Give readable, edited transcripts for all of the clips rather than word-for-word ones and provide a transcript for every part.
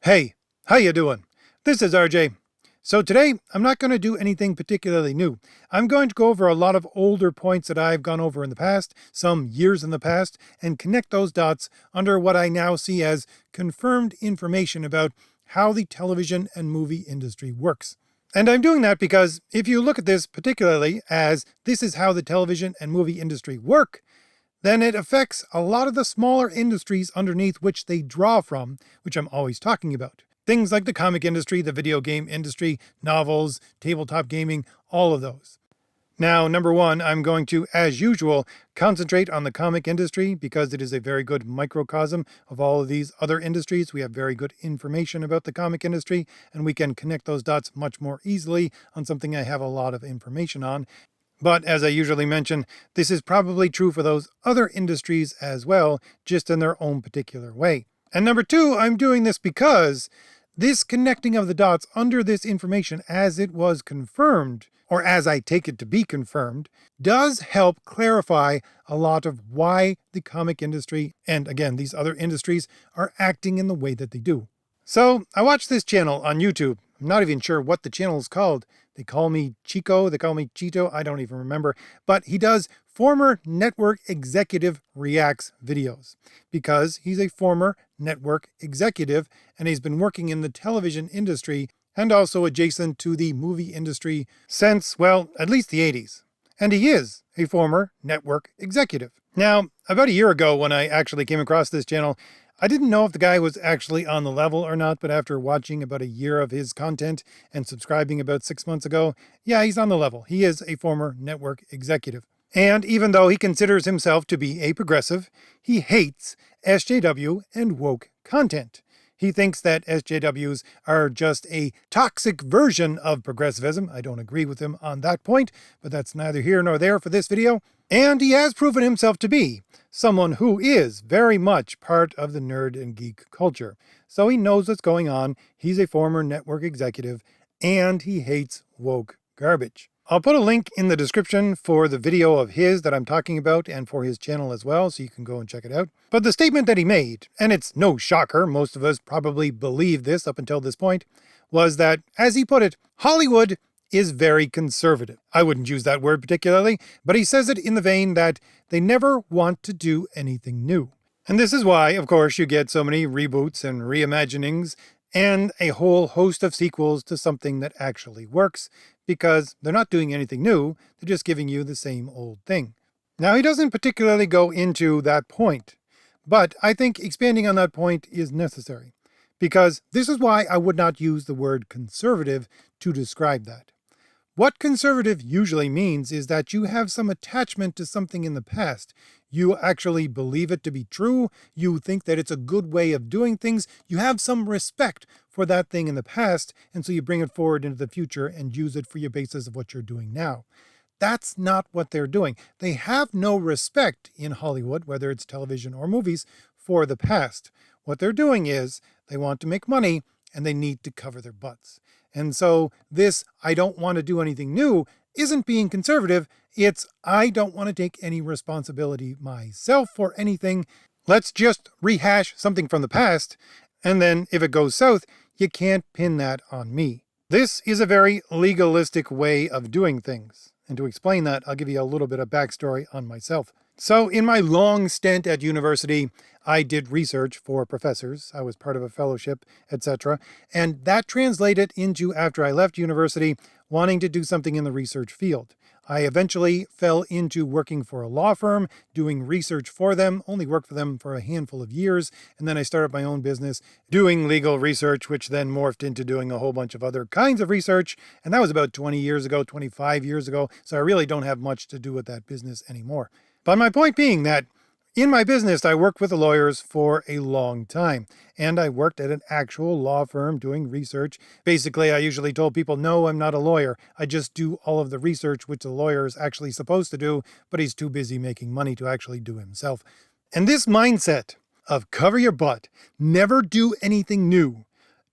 Hey, how you doing? This is RJ. So today, I'm not going to do anything particularly new. I'm going to go over a lot of older points that I've gone over in the past, some years in the past, and connect those dots under what I now see as confirmed information about how the television and movie industry works. And I'm doing that because if you look at this particularly as this is how the television and movie industry work, then it affects a lot of the smaller industries underneath which they draw from, which I'm always talking about. Things like the comic industry, the video game industry, novels, tabletop gaming, all of those. Now, number one, I'm going to, as usual, concentrate on the comic industry because it is a very good microcosm of all of these other industries. We have very good information about the comic industry, and we can connect those dots much more easily on something I have a lot of information on. But as I usually mention, this is probably true for those other industries as well, just in their own particular way. And number two, I'm doing this because this connecting of the dots under this information as it was confirmed, or as I take it to be confirmed, does help clarify a lot of why the comic industry, and again, these other industries, are acting in the way that they do. So I watched this channel on YouTube. I'm not even sure what the channel is called. They call me Chico, they call me Cheeto, I don't even remember. But he does former network executive reacts videos because he's a former network executive and he's been working in the television industry and also adjacent to the movie industry since, well, at least the 80s. And he is a former network executive. Now, about a year ago when I actually came across this channel, I didn't know if the guy was actually on the level or not, but after watching about a year of his content and subscribing about 6 months ago, yeah, he's on the level. He is a former network executive. And even though he considers himself to be a progressive, he hates SJW and woke content. He thinks that SJWs are just a toxic version of progressivism. I don't agree with him on that point, but that's neither here nor there for this video. And he has proven himself to be someone who is very much part of the nerd and geek culture. So he knows what's going on. He's a former network executive, and he hates woke garbage. I'll put a link in the description for the video of his that I'm talking about and for his channel as well, so you can go and check it out. But the statement that he made, and it's no shocker, most of us probably believe this up until this point, was that, as he put it, Hollywood is very conservative. I wouldn't use that word particularly, but he says it in the vein that they never want to do anything new. And this is why, of course, you get so many reboots and reimaginings and a whole host of sequels to something that actually works, because they're not doing anything new, they're just giving you the same old thing. Now, he doesn't particularly go into that point, but I think expanding on that point is necessary, because this is why I would not use the word conservative to describe that. What conservative usually means is that you have some attachment to something in the past. You actually believe it to be true. You think that it's a good way of doing things. You have some respect for that thing in the past, and so you bring it forward into the future and use it for your basis of what you're doing now. That's not what they're doing. They have no respect in Hollywood, whether it's television or movies, for the past. What they're doing is they want to make money and they need to cover their butts. And so this, I don't want to do anything new, isn't being conservative. It's, I don't want to take any responsibility myself for anything. Let's just rehash something from the past. And then if it goes south, you can't pin that on me. This is a very legalistic way of doing things. And to explain that, I'll give you a little bit of backstory on myself. So in my long stint at university, I did research for professors. I was part of a fellowship, etc. And that translated into, after I left university, wanting to do something in the research field. I eventually fell into working for a law firm, doing research for them, only worked for them for a handful of years, and then I started my own business doing legal research, which then morphed into doing a whole bunch of other kinds of research, and that was about 20 years ago, 25 years ago, so I really don't have much to do with that business anymore. But my point being that in my business, I worked with the lawyers for a long time, and I worked at an actual law firm doing research. Basically, I usually told people, no, I'm not a lawyer. I just do all of the research which the lawyer is actually supposed to do, but he's too busy making money to actually do himself. And this mindset of cover your butt, never do anything new,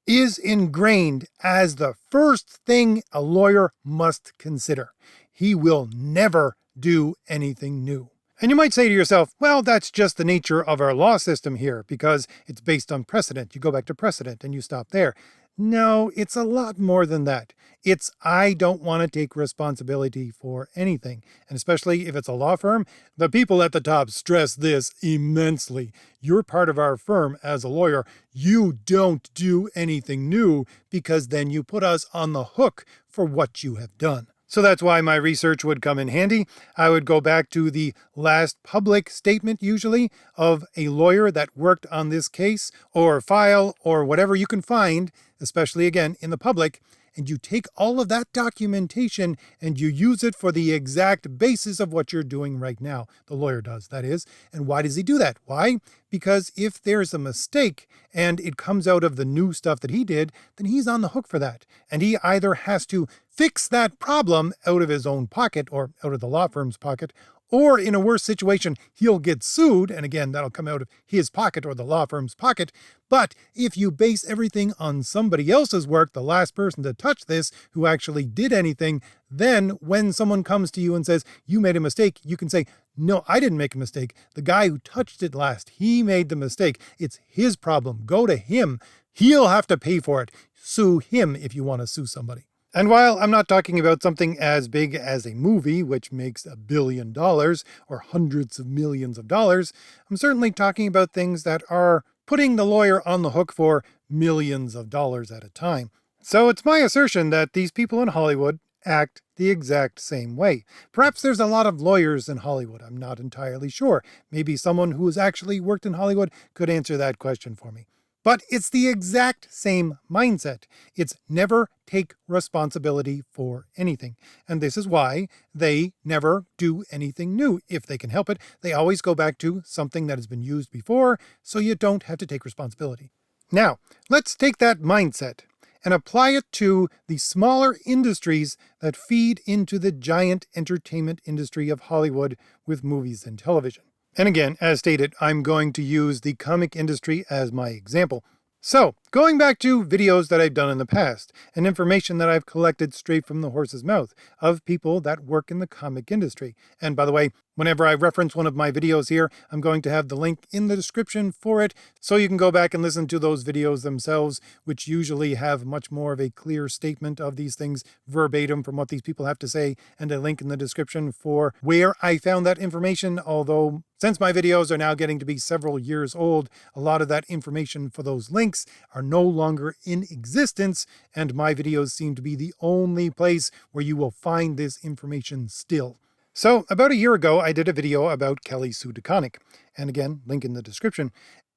is ingrained as the first thing a lawyer must consider. He will never do anything new. And you might say to yourself, well, that's just the nature of our law system here, because it's based on precedent. You go back to precedent and you stop there. No, it's a lot more than that. It's I don't want to take responsibility for anything. And especially if it's a law firm, the people at the top stress this immensely. You're part of our firm as a lawyer. You don't do anything new because then you put us on the hook for what you have done. So that's why my research would come in handy. I would go back to the last public statement, usually, of a lawyer that worked on this case or file or whatever you can find, especially, again, in the public, and you take all of that documentation and you use it for the exact basis of what you're doing right now. The lawyer does, that is. And why does he do that? Why? Because if there's a mistake and it comes out of the new stuff that he did, then he's on the hook for that. And he either has to fix that problem out of his own pocket or out of the law firm's pocket, or in a worse situation, he'll get sued, and again, that'll come out of his pocket or the law firm's pocket. But if you base everything on somebody else's work, the last person to touch this who actually did anything, then when someone comes to you and says, you made a mistake, you can say, no, I didn't make a mistake. The guy who touched it last, he made the mistake. It's his problem. Go to him. He'll have to pay for it. Sue him if you want to sue somebody. And while I'm not talking about something as big as a movie, which makes $1 billion or hundreds of millions of dollars, I'm certainly talking about things that are putting the lawyer on the hook for millions of dollars at a time. So it's my assertion that these people in Hollywood act the exact same way. Perhaps there's a lot of lawyers in Hollywood. I'm not entirely sure. Maybe someone who has actually worked in Hollywood could answer that question for me. But it's the exact same mindset. It's never take responsibility for anything. And this is why they never do anything new. If they can help it, they always go back to something that has been used before, so you don't have to take responsibility. Now, let's take that mindset and apply it to the smaller industries that feed into the giant entertainment industry of Hollywood with movies and television. And again, as stated, I'm going to use the comic industry as my example. So, going back to videos that I've done in the past, and information that I've collected straight from the horse's mouth of people that work in the comic industry. And by the way, whenever I reference one of my videos here, I'm going to have the link in the description for it, so you can go back and listen to those videos themselves, which usually have much more of a clear statement of these things verbatim from what these people have to say, and a link in the description for where I found that information, although since my videos are now getting to be several years old, a lot of that information for those links are no longer in existence, and my videos seem to be the only place where you will find this information still. So about a year ago, I did a video about Kelly Sue DeConnick, and again, link in the description.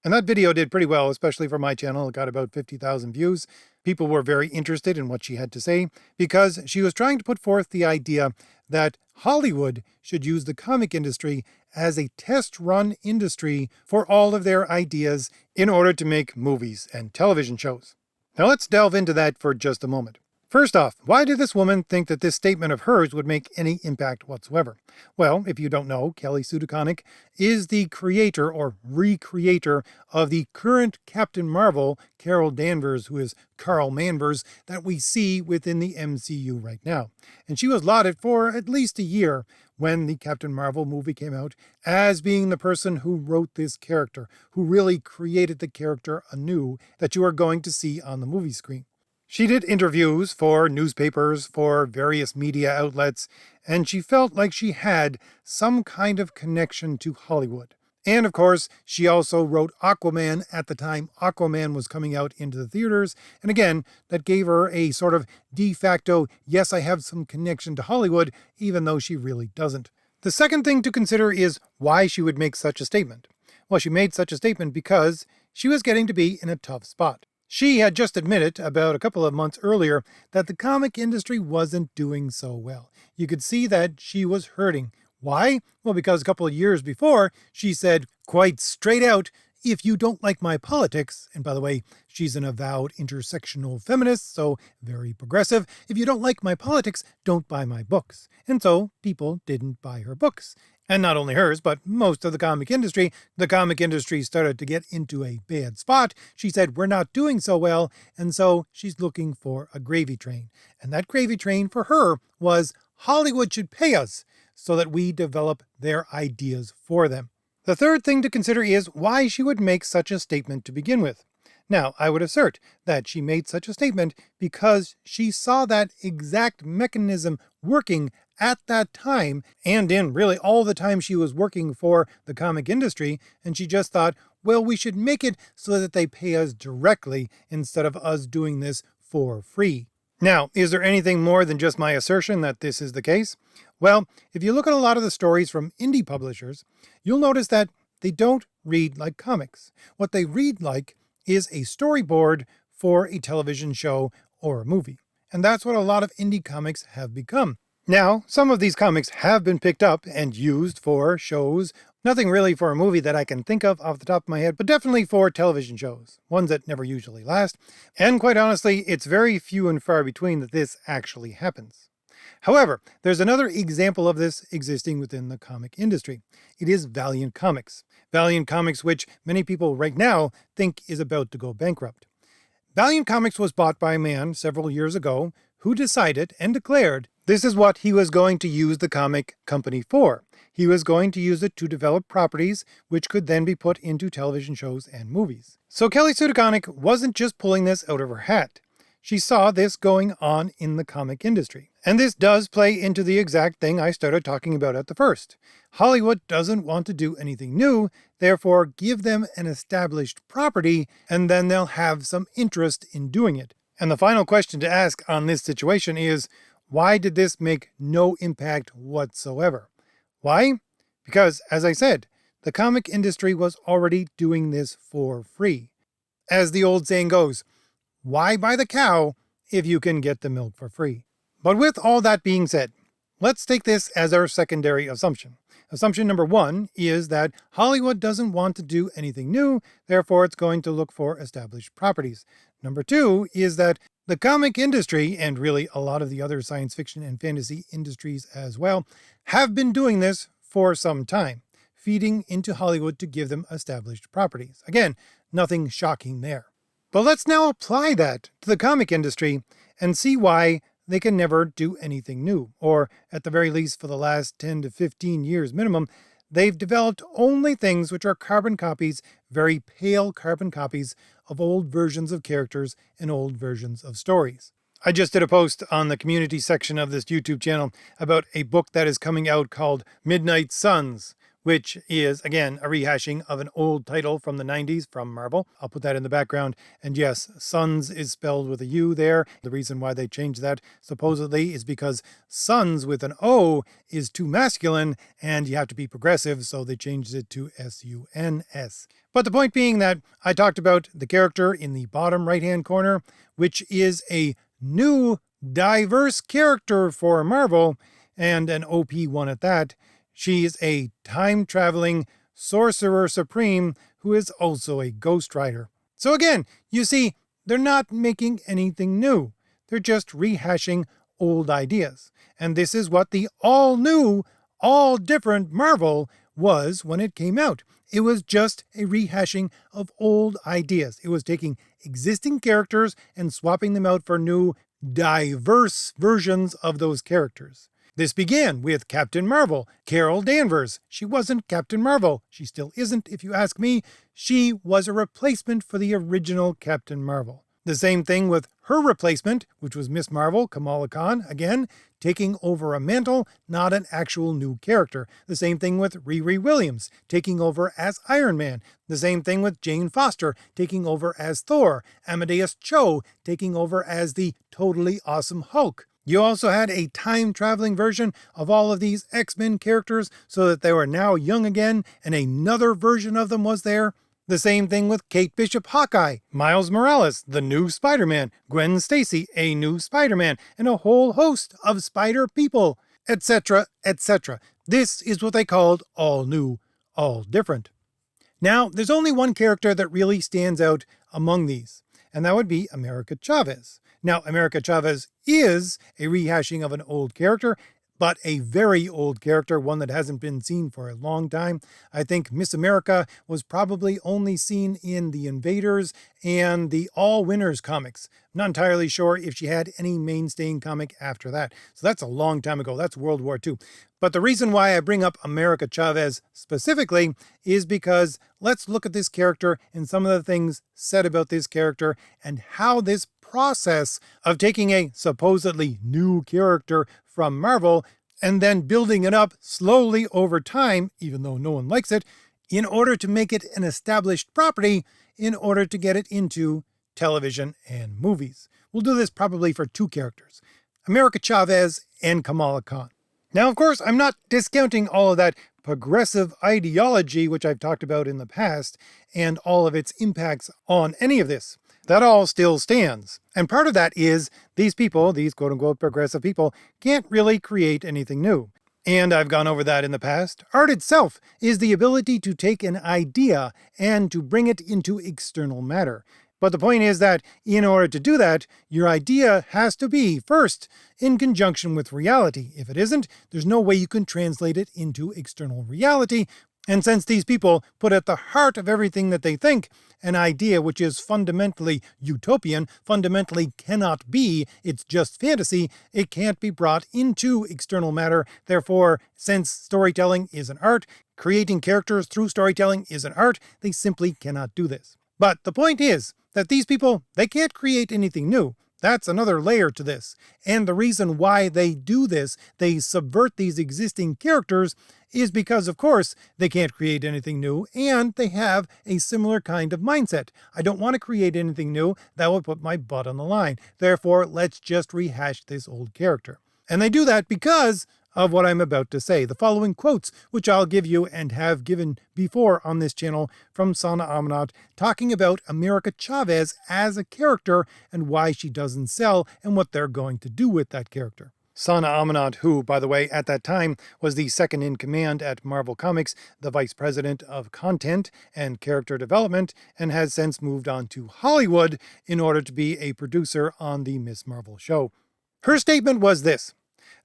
And that video did pretty well, especially for my channel. It got about 50,000 views. People were very interested in what she had to say because she was trying to put forth the idea that Hollywood should use the comic industry as a test run industry for all of their ideas in order to make movies and television shows. Now let's delve into that for just a moment. First off, why did this woman think that this statement of hers would make any impact whatsoever? Well, if you don't know, Kelly Sue DeConnick is the creator or recreator of the current Captain Marvel, Carol Danvers, who is Carl Manvers, that we see within the MCU right now. And she was lauded for at least a year when the Captain Marvel movie came out as being the person who wrote this character, who really created the character anew that you are going to see on the movie screen. She did interviews for newspapers, for various media outlets, and she felt like she had some kind of connection to Hollywood. And of course, she also wrote Aquaman at the time Aquaman was coming out into the theaters. And again, that gave her a sort of de facto, yes, I have some connection to Hollywood, even though she really doesn't. The second thing to consider is why she would make such a statement. Well, she made such a statement because she was getting to be in a tough spot. She had just admitted about a couple of months earlier that the comic industry wasn't doing so well. You could see that she was hurting. Why? Well, because a couple of years before, she said quite straight out, if you don't like my politics, and by the way, she's an avowed intersectional feminist, so very progressive, if you don't like my politics, don't buy my books. And so people didn't buy her books. And not only hers, but most of the comic industry started to get into a bad spot. She said, we're not doing so well, and so she's looking for a gravy train. And that gravy train for her was Hollywood should pay us so that we develop their ideas for them. The third thing to consider is why she would make such a statement to begin with. Now, I would assert that she made such a statement because she saw that exact mechanism working at that time and in really all the time she was working for the comic industry, and she just thought, well, we should make it so that they pay us directly instead of us doing this for free. Now, is there anything more than just my assertion that this is the case? Well, if you look at a lot of the stories from indie publishers, you'll notice that they don't read like comics. What they read like is a storyboard for a television show or a movie. And that's what a lot of indie comics have become. Now, some of these comics have been picked up and used for shows. Nothing really for a movie that I can think of off the top of my head, but definitely for television shows, ones that never usually last. And quite honestly, it's very few and far between that this actually happens. However, there's another example of this existing within the comic industry. It is Valiant Comics. Valiant Comics, which many people right now think is about to go bankrupt. Valiant Comics was bought by a man several years ago who decided and declared this is what he was going to use the comic company for. He was going to use it to develop properties which could then be put into television shows and movies. So Kelly Sue DeConnick wasn't just pulling this out of her hat. She saw this going on in the comic industry. And this does play into the exact thing I started talking about at the first. Hollywood doesn't want to do anything new, therefore give them an established property, and then they'll have some interest in doing it. And the final question to ask on this situation is, why did this make no impact whatsoever? Why? Because, as I said, the comic industry was already doing this for free. As the old saying goes, why buy the cow if you can get the milk for free? But with all that being said, let's take this as our secondary assumption. Assumption number one is that Hollywood doesn't want to do anything new, therefore it's going to look for established properties. Number two is that the comic industry, and really a lot of the other science fiction and fantasy industries as well, have been doing this for some time, feeding into Hollywood to give them established properties. Again, nothing shocking there. But let's now apply that to the comic industry and see why they can never do anything new, or at the very least for the last 10 to 15 years minimum, they've developed only things which are carbon copies, very pale carbon copies of old versions of characters and old versions of stories. I just did a post on the community section of this YouTube channel about a book that is coming out called Midnight Suns, which is, again, a rehashing of an old title from the 90s from Marvel. I'll put that in the background. And yes, Suns is spelled with a U there. The reason why they changed that supposedly is because Suns with an O is too masculine and you have to be progressive, so they changed it to S-U-N-S. But the point being that I talked about the character in the bottom right-hand corner, which is a new, diverse character for Marvel, and an OP one at that. She's a time-traveling sorcerer supreme who is also a Ghost Rider. So again, you see, they're not making anything new. They're just rehashing old ideas. And this is what the all-new, all-different Marvel was when it came out. It was just a rehashing of old ideas. It was taking existing characters and swapping them out for new, diverse versions of those characters. This began with Captain Marvel, Carol Danvers. She wasn't Captain Marvel. She still isn't, if you ask me. She was a replacement for the original Captain Marvel. The same thing with her replacement, which was Miss Marvel, Kamala Khan, again, taking over a mantle, not an actual new character. The same thing with Riri Williams, taking over as Iron Man. The same thing with Jane Foster, taking over as Thor. Amadeus Cho, taking over as the totally awesome Hulk. You also had a time-traveling version of all of these X-Men characters so that they were now young again, and another version of them was there. The same thing with Kate Bishop Hawkeye, Miles Morales, the new Spider-Man, Gwen Stacy, a new Spider-Man, and a whole host of Spider people, etc., etc. This is what they called all new, all different. Now, there's only one character that really stands out among these, and that would be America Chavez. Now, America Chavez is a rehashing of an old character, but a very old character, one that hasn't been seen for a long time. I think Miss America was probably only seen in the Invaders and the All Winners comics. I'm not entirely sure if she had any mainstaying comic after that. So that's a long time ago. That's World War II. But the reason why I bring up America Chavez specifically is because let's look at this character and some of the things said about this character and how this process of taking a supposedly new character from Marvel and then building it up slowly over time, even though no one likes it, in order to make it an established property, in order to get it into television and movies. We'll do this probably for two characters, America Chavez and Kamala Khan. Now, of course, I'm not discounting all of that progressive ideology, which I've talked about in the past, and all of its impacts on any of this. That all still stands. And part of that is these people, these quote-unquote progressive people, can't really create anything new. And I've gone over that in the past. Art itself is the ability to take an idea and to bring it into external matter. But the point is that in order to do that, your idea has to be, first, in conjunction with reality. If it isn't, there's no way you can translate it into external reality. And since these people put at the heart of everything that they think an idea which is fundamentally utopian, fundamentally cannot be, it's just fantasy, it can't be brought into external matter. Therefore, since storytelling is an art, creating characters through storytelling is an art, they simply cannot do this. But the point is that these people, they can't create anything new. That's another layer to this. And the reason why they do this, they subvert these existing characters, is because, of course, they can't create anything new, and they have a similar kind of mindset. I don't want to create anything new, that would put my butt on the line. Therefore, let's just rehash this old character. And they do that because of what I'm about to say. The following quotes, which I'll give you and have given before on this channel from Sana Amanat, talking about America Chavez as a character and why she doesn't sell and what they're going to do with that character. Sana Amanat, who, by the way, at that time was the second in command at Marvel Comics, the vice president of content and character development, and has since moved on to Hollywood in order to be a producer on the Ms. Marvel show. Her statement was this: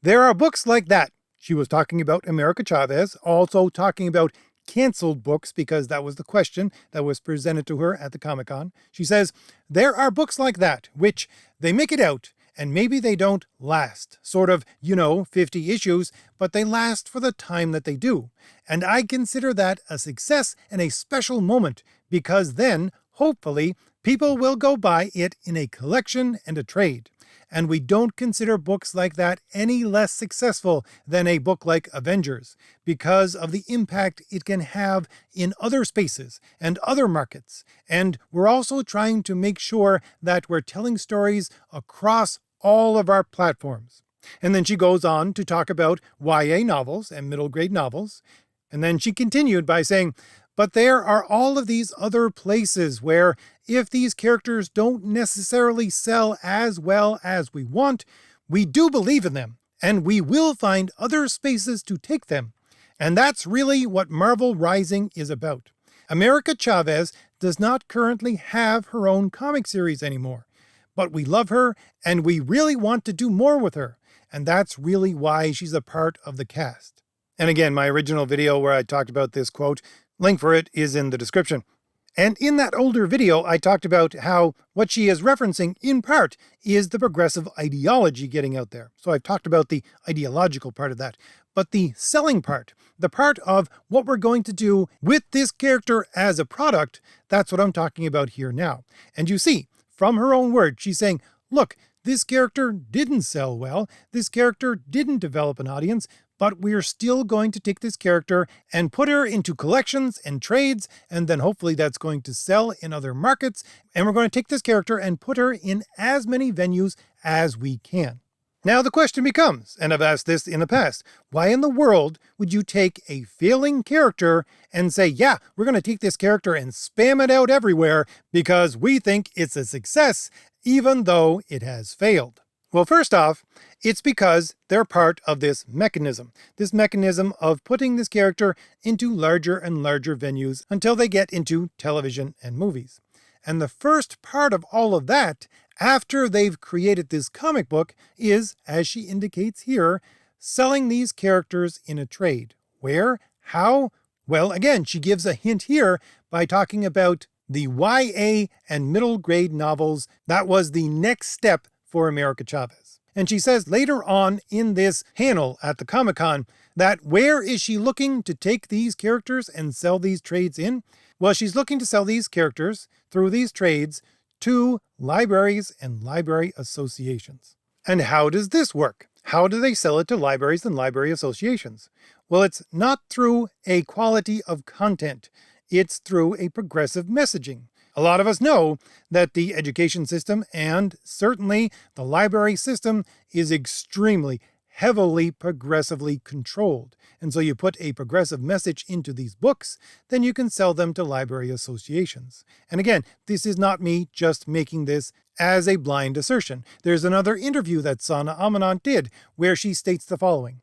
"There are books like that." She was talking about America Chavez, also talking about canceled books, because that was the question that was presented to her at the Comic-Con. She says, "There are books like that, which they make it out, and maybe they don't last. Sort of, 50 issues, but they last for the time that they do. And I consider that a success and a special moment, because then, hopefully, people will go buy it in a collection and a trade. And we don't consider books like that any less successful than a book like Avengers, because of the impact it can have in other spaces and other markets. And we're also trying to make sure that we're telling stories across all of our platforms." And then she goes on to talk about YA novels and middle grade novels. And then she continued by saying, "But there are all of these other places where if these characters don't necessarily sell as well as we want, we do believe in them, and we will find other spaces to take them. And that's really what Marvel Rising is about. America Chavez does not currently have her own comic series anymore, but we love her, and we really want to do more with her, and that's really why she's a part of the cast." And again, my original video where I talked about this quote, link for it is in the description. And in that older video, I talked about how what she is referencing, in part, is the progressive ideology getting out there. So I've talked about the ideological part of that. But the selling part, the part of what we're going to do with this character as a product, that's what I'm talking about here now. And you see, from her own words, she's saying, look, this character didn't sell well, this character didn't develop an audience, but we're still going to take this character and put her into collections and trades, and then hopefully that's going to sell in other markets, and we're going to take this character and put her in as many venues as we can. Now the question becomes, and I've asked this in the past, why in the world would you take a failing character and say, yeah, we're going to take this character and spam it out everywhere because we think it's a success, even though it has failed? Well, first off, it's because they're part of this mechanism of putting this character into larger and larger venues until they get into television and movies. And the first part of all of that, after they've created this comic book, is, as she indicates here, selling these characters in a trade. Where? How? Well, again, she gives a hint here by talking about the YA and middle grade novels. That was the next step for America Chavez. And she says later on in this panel at the Comic-Con that where is she looking to take these characters and sell these trades in? Well, she's looking to sell these characters through these trades to libraries and library associations. And how does this work? How do they sell it to libraries and library associations? Well, it's not through a quality of content. It's through a progressive messaging. A lot of us know that the education system and certainly the library system is extremely, heavily progressively controlled. And so you put a progressive message into these books, then you can sell them to library associations. And again, this is not me just making this as a blind assertion. There's another interview that Sana Amanat did where she states the following.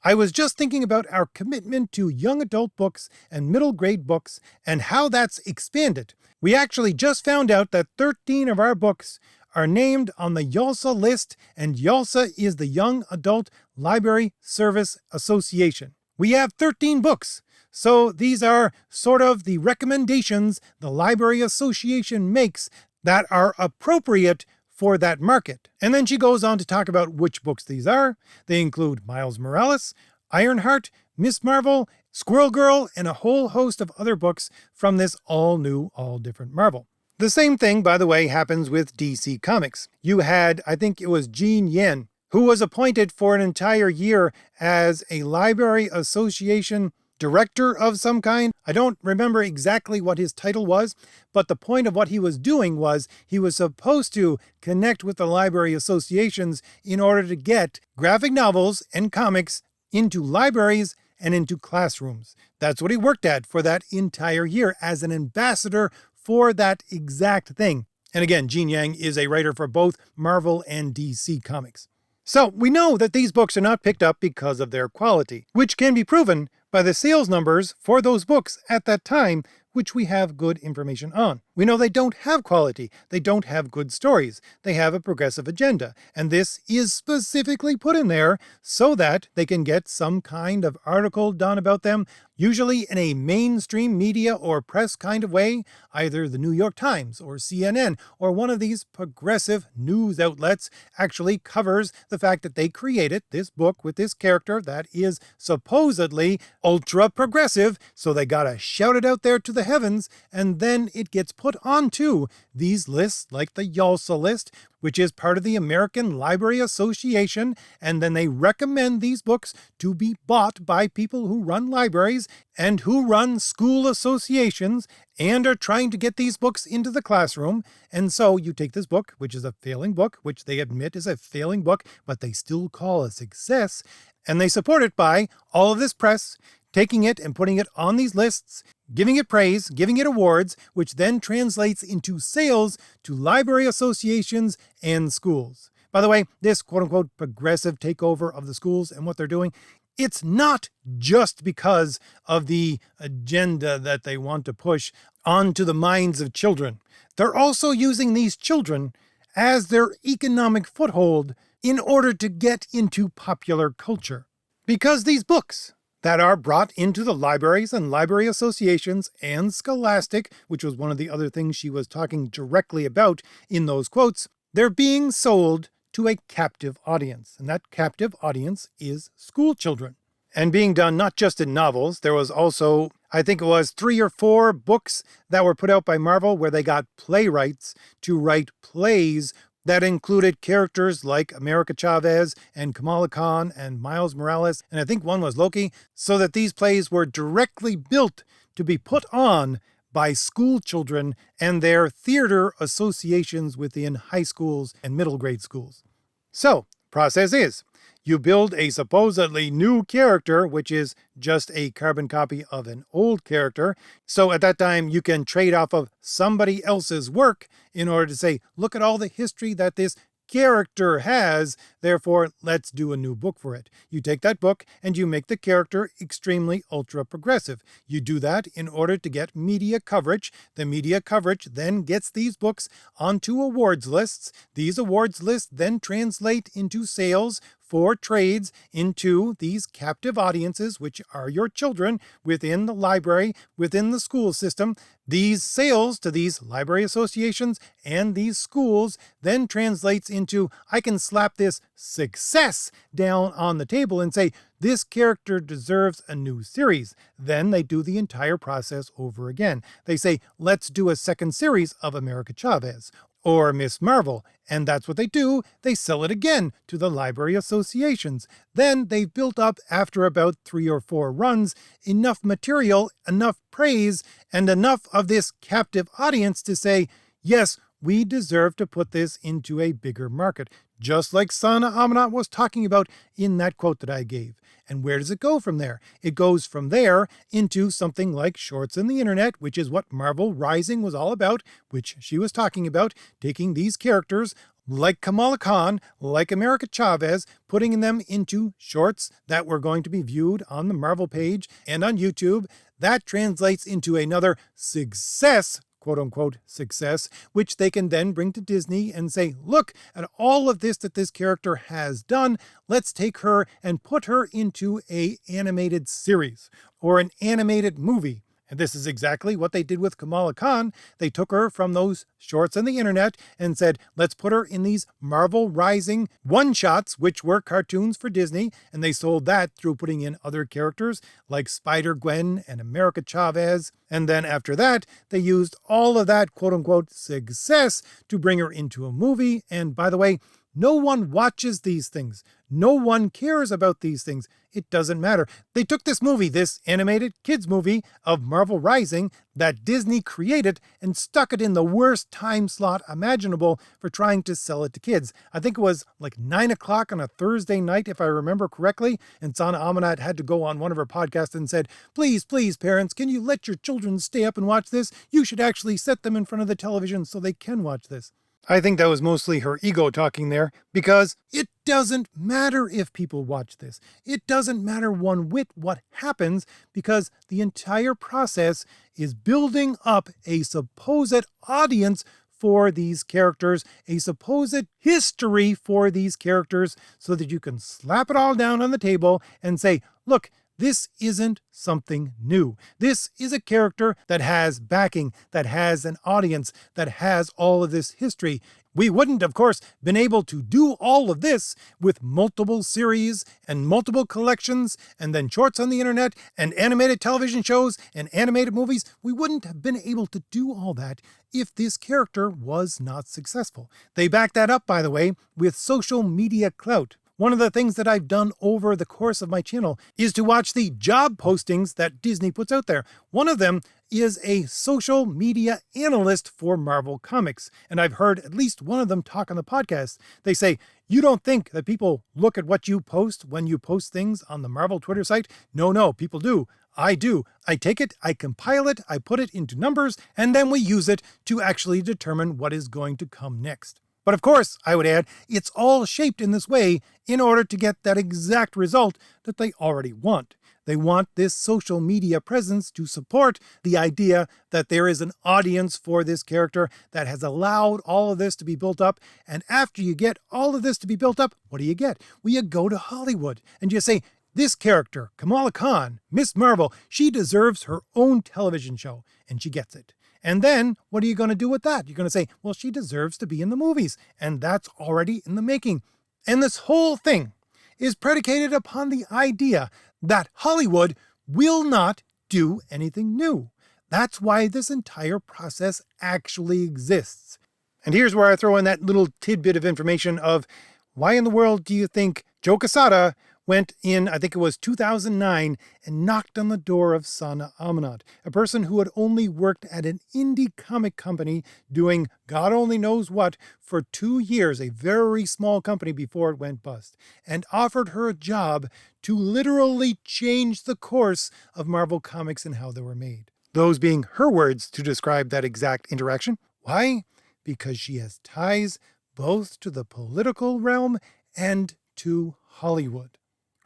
I was just thinking about our commitment to young adult books and middle grade books and how that's expanded. We actually just found out that 13 of our books are named on the YALSA list, and YALSA is the Young Adult Library Service Association. We have 13 books, so these are sort of the recommendations the Library Association makes that are appropriate for that market. And then she goes on to talk about which books these are. They include Miles Morales, Ironheart, Miss Marvel, Squirrel Girl, and a whole host of other books from this all-new, all-different Marvel. The same thing, by the way, happens with DC Comics. You had, I think it was Jean Yen, who was appointed for an entire year as a Library Association director of some kind. I don't remember exactly what his title was, but the point of what he was doing was he was supposed to connect with the library associations in order to get graphic novels and comics into libraries and into classrooms. That's what he worked at for that entire year as an ambassador for that exact thing. And again, Jean Yang is a writer for both Marvel and DC Comics. So we know that these books are not picked up because of their quality, which can be proven by the sales numbers for those books at that time, which we have good information on. We know they don't have quality. They don't have good stories. They have a progressive agenda. And this is specifically put in there so that they can get some kind of article done about them, usually in a mainstream media or press kind of way, either the New York Times or CNN or one of these progressive news outlets actually covers the fact that they created this book with this character that is supposedly ultra progressive, so they gotta shout it out there to the heavens, and then it gets put onto these lists like the YALSA list, which is part of the American Library Association, and then they recommend these books to be bought by people who run libraries and who run school associations and are trying to get these books into the classroom. And so you take this book, which is a failing book, which they admit is a failing book, but they still call a success, and they support it by all of this press, taking it and putting it on these lists, giving it praise, giving it awards, which then translates into sales to library associations and schools. By the way, this quote-unquote progressive takeover of the schools and what they're doing, it's not just because of the agenda that they want to push onto the minds of children. They're also using these children as their economic foothold in order to get into popular culture. Because these books that are brought into the libraries and library associations and Scholastic, which was one of the other things she was talking directly about in those quotes, they're being sold to a captive audience. And that captive audience is school children. And being done not just in novels, there was also, I think it was 3 or 4 books that were put out by Marvel where they got playwrights to write plays that included characters like America Chavez and Kamala Khan and Miles Morales, and I think one was Loki, so that these plays were directly built to be put on by school children and their theater associations within high schools and middle grade schools. So, process is, you build a supposedly new character, which is just a carbon copy of an old character. So at that time, you can trade off of somebody else's work in order to say, look at all the history that this character has, therefore let's do a new book for it. You take that book and you make the character extremely ultra progressive. You do that in order to get media coverage. The media coverage then gets these books onto awards lists. These awards lists then translate into sales for trades into these captive audiences, which are your children within the library, within the school system. These sales to these library associations and these schools then translates into, I can slap this success down on the table and say, this character deserves a new series. Then they do the entire process over again. They say, let's do a second series of America Chavez or Miss Marvel. And that's what they do. They sell it again to the library associations. Then they've built up, after about 3 or 4 runs, enough material, enough praise, and enough of this captive audience to say, yes, we deserve to put this into a bigger market. Just like Sana Amanat was talking about in that quote that I gave. And where does it go from there? It goes from there into something like shorts in the internet, which is what Marvel Rising was all about, which she was talking about, taking these characters like Kamala Khan, like America Chavez, putting them into shorts that were going to be viewed on the Marvel page and on YouTube. That translates into another success, quote unquote success, which they can then bring to Disney and say, look at all of this that this character has done. Let's take her and put her into an animated series or an animated movie. And this is exactly what they did with Kamala Khan. They took her from those shorts on the internet and said, let's put her in these Marvel Rising one-shots, which were cartoons for Disney. And they sold that through putting in other characters like Spider-Gwen and America Chavez. And then after that, they used all of that quote-unquote success to bring her into a movie. And by the way, no one watches these things. No one cares about these things. It doesn't matter. They took this movie, this animated kids movie of Marvel Rising that Disney created, and stuck it in the worst time slot imaginable for trying to sell it to kids. I think it was like 9 o'clock on a Thursday night, if I remember correctly, and Sana Amanat had to go on one of her podcasts and said, please, please, parents, can you let your children stay up and watch this? You should actually set them in front of the television so they can watch this. I think that was mostly her ego talking there, because it doesn't matter if people watch this. It doesn't matter one whit what happens, because the entire process is building up a supposed audience for these characters, a supposed history for these characters, so that you can slap it all down on the table and say, look, this isn't something new. This is a character that has backing, that has an audience, that has all of this history. We wouldn't, of course, been able to do all of this with multiple series and multiple collections and then shorts on the internet and animated television shows and animated movies. We wouldn't have been able to do all that if this character was not successful. They back that up, by the way, with social media clout. One of the things that I've done over the course of my channel is to watch the job postings that Disney puts out there. One of them is a social media analyst for Marvel Comics, and I've heard at least one of them talk on the podcast. They say, you don't think that people look at what you post when you post things on the Marvel Twitter site? No, people do. I do. I take it, I compile it, I put it into numbers, and then we use it to actually determine what is going to come next. But of course, I would add, it's all shaped in this way in order to get that exact result that they already want. They want this social media presence to support the idea that there is an audience for this character that has allowed all of this to be built up. And after you get all of this to be built up, what do you get? Well, you go to Hollywood and you say, this character, Kamala Khan, Miss Marvel, she deserves her own television show, and she gets it. And then, what are you going to do with that? You're going to say, well, she deserves to be in the movies. And that's already in the making. And this whole thing is predicated upon the idea that Hollywood will not do anything new. That's why this entire process actually exists. And here's where I throw in that little tidbit of information of, why in the world do you think Joe Quesada went in, I think it was 2009, and knocked on the door of Sana Amanat, a person who had only worked at an indie comic company doing God only knows what for 2 years, a very small company before it went bust, and offered her a job to literally change the course of Marvel Comics and how they were made. Those being her words to describe that exact interaction. Why? Because she has ties both to the political realm and to Hollywood.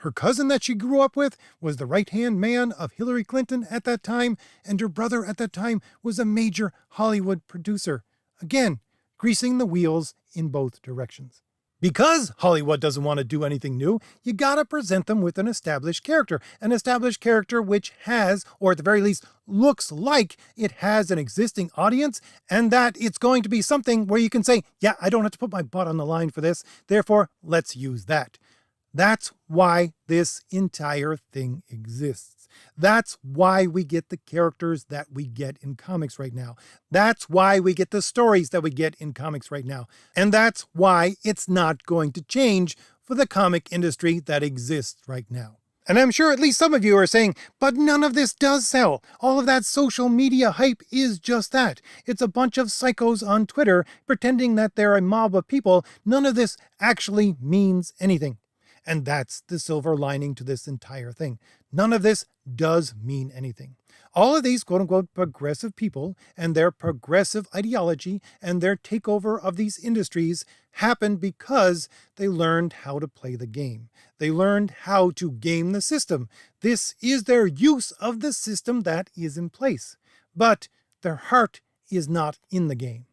Her cousin that she grew up with was the right-hand man of Hillary Clinton at that time, and her brother at that time was a major Hollywood producer. Again, greasing the wheels in both directions. Because Hollywood doesn't want to do anything new, you gotta present them with an established character which has, or at the very least, looks like it has an existing audience, and that it's going to be something where you can say, yeah, I don't have to put my butt on the line for this, therefore, let's use that. That's why this entire thing exists. That's why we get the characters that we get in comics right now. That's why we get the stories that we get in comics right now. And that's why it's not going to change for the comic industry that exists right now. And I'm sure at least some of you are saying, but none of this does sell. All of that social media hype is just that. It's a bunch of psychos on Twitter pretending that they're a mob of people. None of this actually means anything. And that's the silver lining to this entire thing. None of this does mean anything. All of these quote-unquote progressive people and their progressive ideology and their takeover of these industries happened because they learned how to play the game. They learned how to game the system. This is their use of the system that is in place. But their heart is not in the game.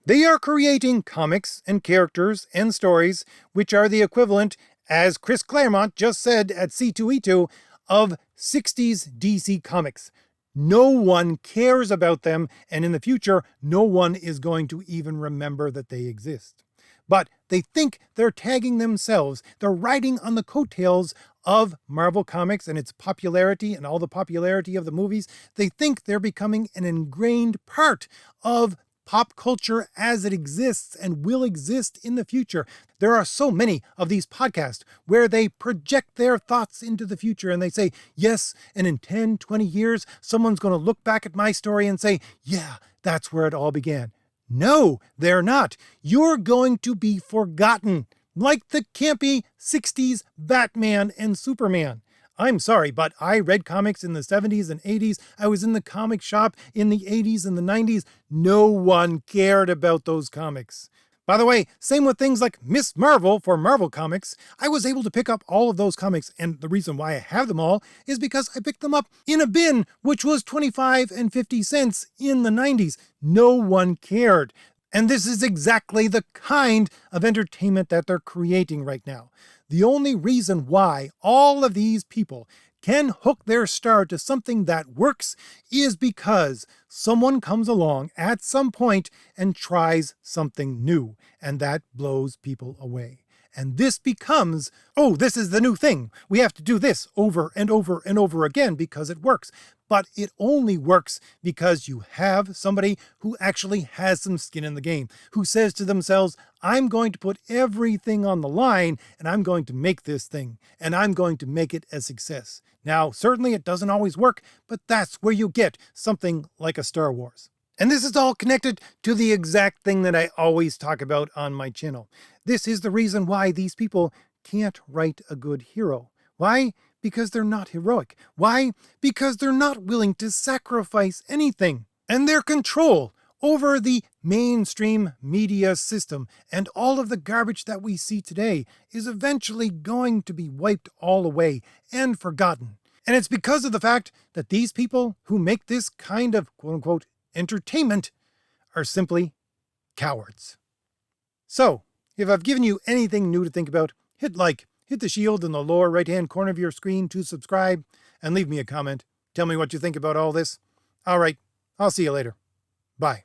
They are creating comics and characters and stories which are the equivalent, as Chris Claremont just said at C2E2, of 60s DC comics. No one cares about them, and in the future, no one is going to even remember that they exist. But they think they're tagging themselves. They're riding on the coattails of Marvel Comics and its popularity and all the popularity of the movies. They think they're becoming an ingrained part of pop culture as it exists and will exist in the future. There are so many of these podcasts where they project their thoughts into the future and they say, yes, and in 10, 20 years, someone's going to look back at my story and say, yeah, that's where it all began. No, they're not. You're going to be forgotten, like the campy 60s Batman and Superman. I'm sorry, but I read comics in the 70s and 80s. I was in the comic shop in the 80s and the 90s. No one cared about those comics. By the way, same with things like Miss Marvel for Marvel Comics. I was able to pick up all of those comics, and the reason why I have them all is because I picked them up in a bin, which was 25 and 50 cents in the 90s. No one cared. And this is exactly the kind of entertainment that they're creating right now. The only reason why all of these people can hook their star to something that works is because someone comes along at some point and tries something new, and that blows people away. And this becomes, oh, this is the new thing. We have to do this over and over and over again because it works. But it only works because you have somebody who actually has some skin in the game, who says to themselves, I'm going to put everything on the line and I'm going to make this thing and I'm going to make it a success. Now, certainly it doesn't always work, but that's where you get something like a Star Wars. And this is all connected to the exact thing that I always talk about on my channel. This is the reason why these people can't write a good hero. Why? Because they're not heroic. Why? Because they're not willing to sacrifice anything. And their control over the mainstream media system and all of the garbage that we see today is eventually going to be wiped all away and forgotten. And it's because of the fact that these people who make this kind of quote-unquote entertainment are simply cowards. So, if I've given you anything new to think about, hit like, hit the shield in the lower right-hand corner of your screen to subscribe, and leave me a comment. Tell me what you think about all this. All right, I'll see you later. Bye.